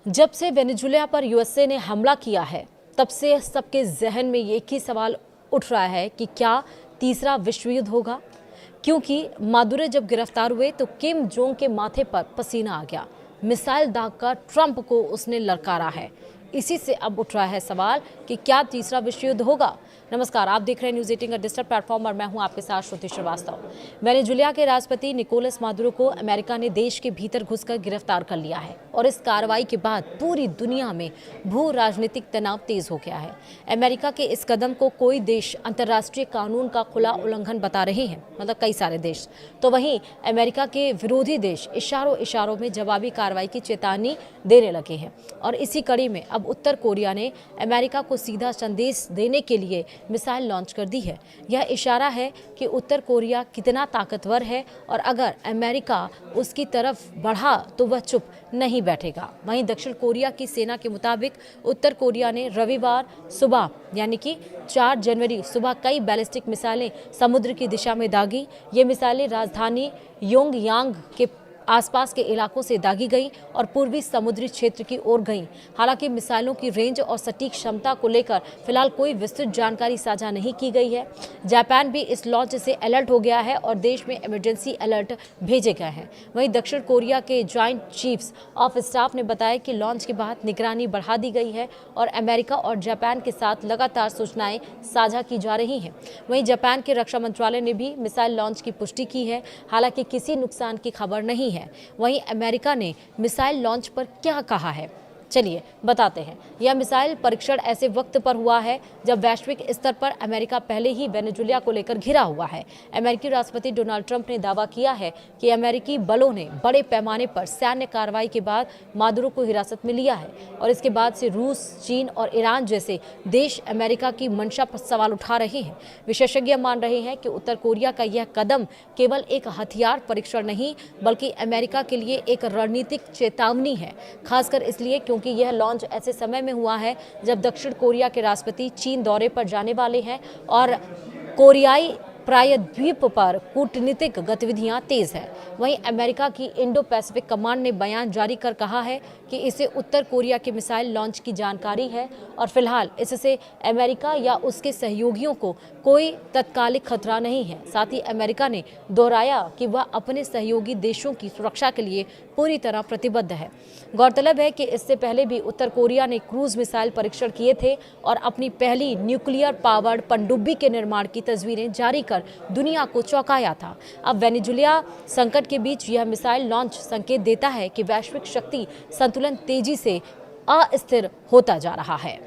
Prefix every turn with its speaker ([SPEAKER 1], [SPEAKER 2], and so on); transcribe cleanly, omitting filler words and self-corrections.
[SPEAKER 1] जब से वेनेजुएला पर यूएसए ने हमला किया है, तब से सबके जहन में एक ही सवाल उठ रहा है कि क्या तीसरा विश्व युद्ध होगा। क्योंकि मादुरो जब गिरफ्तार हुए तो किम जोंग के माथे पर पसीना आ गया। मिसाइल दागकर ट्रंप को उसने ललकारा है। इसी से अब उठ रहा है सवाल कि क्या तीसरा विश्व युद्ध होगा। नमस्कार, आप देख रहे हैं न्यूज़ 18 का डिजिटल प्लेटफॉर्म और मैं हूं आपके साथ श्रुति श्रीवास्तव। वेनेजुएला के राष्ट्रपति निकोलस मादुरो को अमेरिका ने देश के भीतर घुसकर गिरफ्तार कर लिया है और इस कार्रवाई के बाद पूरी दुनिया में भू राजनीतिक तनाव तेज हो गया है। अमेरिका के इस कदम को कोई देश अंतर्राष्ट्रीय कानून का खुला उल्लंघन बता रहे हैं, मतलब कई सारे देश। तो वहीं अमेरिका के विरोधी देश इशारों में जवाबी कार्रवाई की चेतावनी देने लगे हैं और इसी कड़ी में अब उत्तर कोरिया ने अमेरिका को सीधा संदेश देने के लिए मिसाइल लॉन्च कर दी है। यह इशारा है कि उत्तर कोरिया कितना ताकतवर है और अगर अमेरिका उसकी तरफ बढ़ा तो वह चुप नहीं बैठेगा। वहीं दक्षिण कोरिया की सेना के मुताबिक उत्तर कोरिया ने रविवार सुबह यानी कि 4 जनवरी सुबह कई बैलिस्टिक मिसाइलें समुद्र की दिशा में दागी। ये मिसाइलें राजधानी योंगयांग के आसपास के इलाकों से दागी गई और पूर्वी समुद्री क्षेत्र की ओर गई। हालांकि मिसाइलों की रेंज और सटीक क्षमता को लेकर फिलहाल कोई विस्तृत जानकारी साझा नहीं की गई है। जापान भी इस लॉन्च से अलर्ट हो गया है और देश में इमरजेंसी अलर्ट भेजे गए हैं। वहीं दक्षिण कोरिया के जॉइंट चीफ्स ऑफ स्टाफ ने बताया कि लॉन्च के बाद निगरानी बढ़ा दी गई है और अमेरिका और जापान के साथ लगातार सूचनाएं साझा की जा रही हैं। वहीं जापान के रक्षा मंत्रालय ने भी मिसाइल लॉन्च की पुष्टि की है, हालांकि किसी नुकसान की खबर नहीं है। वहीं अमेरिका ने मिसाइल लॉन्च पर क्या कहा है, चलिए बताते हैं। यह मिसाइल परीक्षण ऐसे वक्त पर हुआ है जब वैश्विक स्तर पर अमेरिका पहले ही वेनेजुएला को लेकर घिरा हुआ है। अमेरिकी राष्ट्रपति डोनाल्ड ट्रंप ने दावा किया है कि अमेरिकी बलों ने बड़े पैमाने पर सैन्य कार्रवाई के बाद मादुरो को हिरासत में लिया है और इसके बाद से रूस, चीन और ईरान जैसे देश अमेरिका की मंशा पर सवाल उठा रहे हैं। विशेषज्ञ मान रहे हैं कि उत्तर कोरिया का यह कदम केवल एक हथियार परीक्षण नहीं बल्कि अमेरिका के लिए एक रणनीतिक चेतावनी है, खासकर इसलिए क्योंकि यह लॉन्च ऐसे समय में हुआ है जब दक्षिण कोरिया के राष्ट्रपति चीन दौरे पर जाने वाले हैं और कोरियाई प्रायद्वीप पर कूटनीतिक गतिविधियां तेज है। वहीं अमेरिका की इंडो पैसिफिक कमांड ने बयान जारी कर कहा है कि इसे उत्तर कोरिया के मिसाइल लॉन्च की जानकारी है और फिलहाल इससे अमेरिका या उसके सहयोगियों को कोई तत्कालिक खतरा नहीं है। साथ ही अमेरिका ने दोहराया कि वह अपने सहयोगी देशों की सुरक्षा के लिए पूरी तरह प्रतिबद्ध है। गौरतलब है कि इससे पहले भी उत्तर कोरिया ने क्रूज मिसाइल परीक्षण किए थे और अपनी पहली न्यूक्लियर पावर्ड पनडुब्बी के निर्माण की तस्वीरें जारी कर दुनिया को चौंकाया था। अब वेनेजुएला संकट के बीच यह मिसाइल लॉन्च संकेत देता है कि वैश्विक शक्ति संतुलन तेजी से अस्थिर होता जा रहा है।